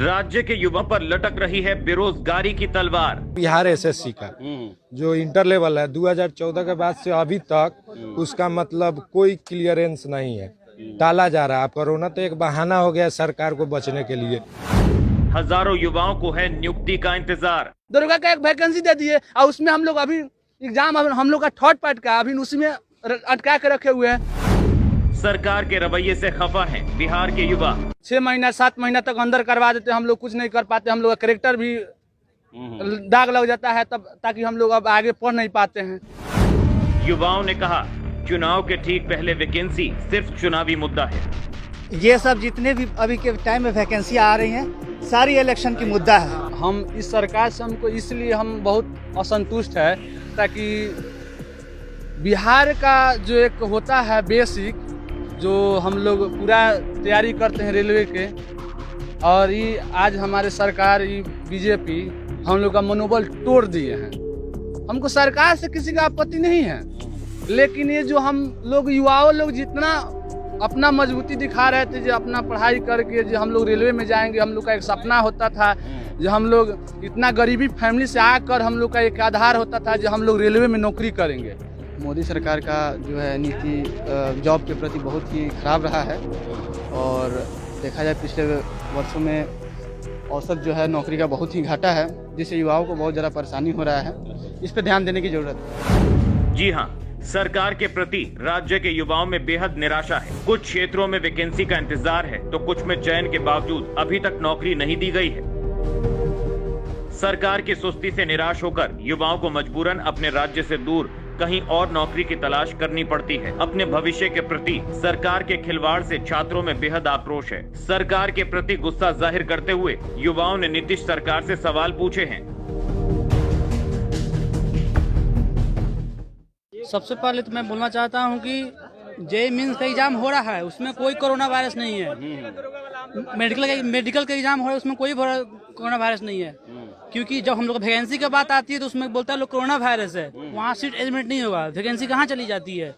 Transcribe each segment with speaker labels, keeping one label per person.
Speaker 1: राज्य के युवा पर लटक रही है बेरोजगारी की तलवार।
Speaker 2: बिहार एसएससी का जो इंटर लेवल है 2014 के बाद से अभी तक उसका मतलब कोई क्लियरेंस नहीं है, टाला जा रहा है। कोरोना तो एक बहाना हो गया सरकार को बचने के लिए।
Speaker 1: हजारों युवाओं को है नियुक्ति का इंतजार।
Speaker 3: दरोगा का एक वैकेंसी दे दिए और उसमें हम लोग अभी एग्जाम हम लोग का थर्ड पार्ट का अभी उसी में अटका के रखे हुए हैं।
Speaker 1: सरकार के रवैये से खफा हैं बिहार के युवा।
Speaker 3: 6 महीना 7 महीना तक अंदर करवा देते, हम लोग कुछ नहीं कर पाते, हम लोग का कैरेक्टर भी दाग लग जाता है तब, ताकि हम लोग अब आगे पढ़ नहीं पाते हैं।
Speaker 1: युवाओं ने कहा चुनाव के ठीक पहले वैकेंसी सिर्फ चुनावी मुद्दा है।
Speaker 4: ये सब जितने भी अभी के टाइम में वैकेंसी आ रही हैं सारी इलेक्शन की मुद्दा है।
Speaker 3: हम इस सरकार से हमको इसलिए हम बहुत असंतुष्ट है ताकि बिहार का जो एक होता है बेसिक, जो हम लोग पूरा तैयारी करते हैं रेलवे के, और ये आज हमारे सरकार ये बीजेपी हम लोग का मनोबल तोड़ दिए हैं। हमको सरकार से किसी का आपत्ति नहीं है, लेकिन ये जो हम लोग युवाओं लोग जितना अपना मजबूती दिखा रहे थे, जो अपना पढ़ाई करके जो हम लोग रेलवे में जाएंगे, हम लोग का एक सपना होता था, जो हम लोग इतना गरीबी फैमिली से आकर हम लोग का एक आधार होता था जो हम लोग रेलवे में नौकरी करेंगे।
Speaker 5: मोदी सरकार का जो है नीति जॉब के प्रति बहुत ही खराब रहा है, और देखा जाए पिछले वर्षों में औसत जो है नौकरी का बहुत ही घाटा है, जिससे युवाओं को बहुत ज़्यादा परेशानी हो रहा है। इस पर ध्यान देने की ज़रूरत है।
Speaker 1: जी हाँ, सरकार के प्रति राज्य के युवाओं में बेहद निराशा है। कुछ क्षेत्रों में वैकेंसी का इंतजार है तो कुछ में चयन के बावजूद अभी तक नौकरी नहीं दी गई है। सरकार की सुस्ती से निराश होकर युवाओं को मजबूरन अपने राज्य से दूर कहीं और नौकरी की तलाश करनी पड़ती है। अपने भविष्य के प्रति सरकार के खिलवाड़ से छात्रों में बेहद आक्रोश है। सरकार के प्रति गुस्सा जाहिर करते हुए युवाओं ने नीतीश सरकार से सवाल पूछे हैं।
Speaker 6: सबसे पहले तो मैं बोलना चाहता हूं कि जेईई मेंस का एग्जाम हो रहा है, उसमें कोई कोरोना वायरस नहीं है। मेडिकल का एग्जाम हो रहा है, उसमें कोई कोरोना वायरस नहीं है, क्योंकि जब हम लोग वैकेंसी की बात आती है तो उसमें बोलता है लोग कोरोना वायरस है। वहाँ सीट एडमिट नहीं होगा, वैकेंसी कहाँ चली जाती है?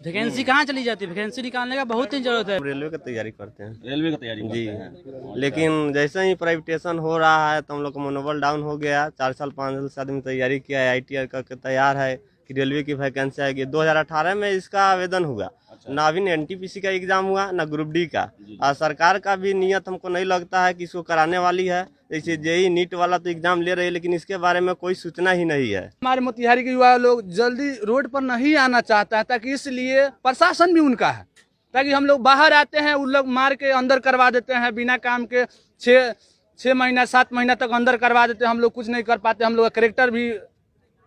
Speaker 6: वैकेंसी कहाँ चली जाती है? वैकेंसी निकालने का बहुत ही जरूरत है।
Speaker 7: रेलवे की तैयारी करते हैं। रेलवे की तैयारी जी, लेकिन जैसे ही प्राइवेटेशन हो रहा है तो हम लोग का मनोबल डाउन हो गया। 4 साल 5 साल से आदमी तैयारी किया है, ITI करके तैयार है कि रेलवे की वैकेंसी आएगी। 2018 में इसका आवेदन हुआ। ना अभी NTPC का एग्जाम हुआ, ना ग्रुप D का। और सरकार का भी नियत हमको नहीं लगता है कि इसको कराने वाली है। जैसे जेईई नीट वाला तो एग्जाम ले रही है, लेकिन इसके बारे में कोई सूचना ही नहीं है।
Speaker 3: हमारे मोतिहारी के युवा लोग जल्दी रोड पर नहीं आना चाहता है, ताकि इसलिए प्रशासन भी उनका है, ताकि हम लोग बाहर आते हैं उन लोग मार के अंदर करवा देते हैं बिना काम के। 6 महीना 7 महीना तक अंदर करवा देते हैं, हम लोग कुछ नहीं कर पाते, हम लोग का कैरेक्टर भी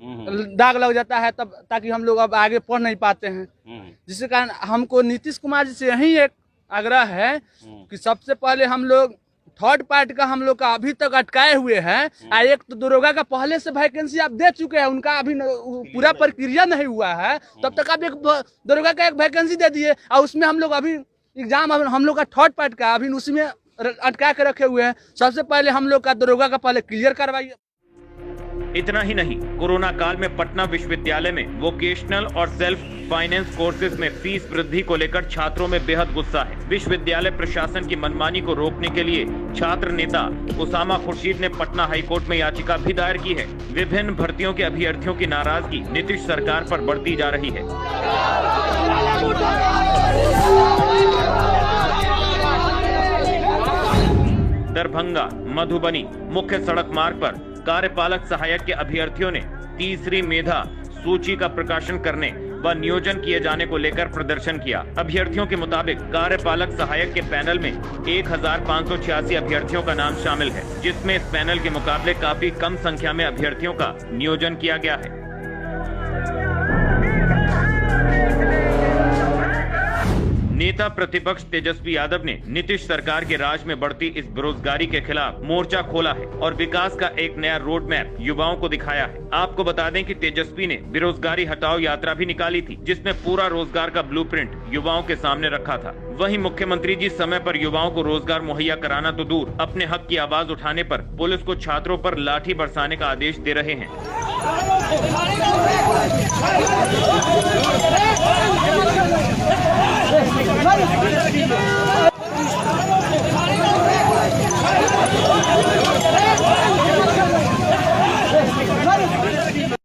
Speaker 3: दाग लग जाता है तब, ताकि हम लोग अब आगे पढ़ नहीं पाते हैं। जिसके कारण हमको नीतीश कुमार जी से यही एक आग्रह है कि सबसे पहले हम लोग थर्ड पार्ट का हम लोग का अभी तक अटकाए हुए हैं। एक तो दरोगा का पहले से वैकेंसी आप दे चुके हैं, उनका अभी पूरा प्रक्रिया नहीं हुआ है, तब तक आप एक दरोगा का एक वैकेंसी दे दिए और उसमें हम लोग अभी एग्जाम हम लोग का थर्ड पार्ट का अभी उसी में अटका के रखे हुए हैं। सबसे पहले हम लोग का दरोगा का पहले क्लियर करवाइए।
Speaker 1: इतना ही नहीं, कोरोना काल में पटना विश्वविद्यालय में वोकेशनल और सेल्फ फाइनेंस कोर्सेज में फीस वृद्धि को लेकर छात्रों में बेहद गुस्सा है। विश्वविद्यालय प्रशासन की मनमानी को रोकने के लिए छात्र नेता उसामा खुर्शीद ने पटना हाईकोर्ट में याचिका भी दायर की है। विभिन्न भर्तियों के अभ्यर्थियों की नाराजगी नीतीश सरकार पर बढ़ती जा रही है। दरभंगा मधुबनी मुख्य सड़क मार्ग पर कार्यपालक सहायक के अभ्यर्थियों ने तीसरी मेधा सूची का प्रकाशन करने व नियोजन किए जाने को लेकर प्रदर्शन किया। अभ्यर्थियों के मुताबिक कार्यपालक सहायक के पैनल में 1586 अभ्यर्थियों का नाम शामिल है, जिसमें इस पैनल के मुकाबले काफी कम संख्या में अभ्यर्थियों का नियोजन किया गया है। नेता प्रतिपक्ष तेजस्वी यादव ने नीतीश सरकार के राज में बढ़ती इस बेरोजगारी के खिलाफ मोर्चा खोला है और विकास का एक नया रोड मैप युवाओं को दिखाया है। आपको बता दें कि तेजस्वी ने बेरोजगारी हटाओ यात्रा भी निकाली थी, जिसमें पूरा रोजगार का ब्लूप्रिंट युवाओं के सामने रखा था। वहीं मुख्यमंत्री जी समय पर युवाओं को रोजगार मुहैया कराना तो दूर, अपने हक की आवाज उठाने पर पुलिस को छात्रों पर लाठी बरसाने का आदेश दे रहे हैं।
Speaker 8: Hey!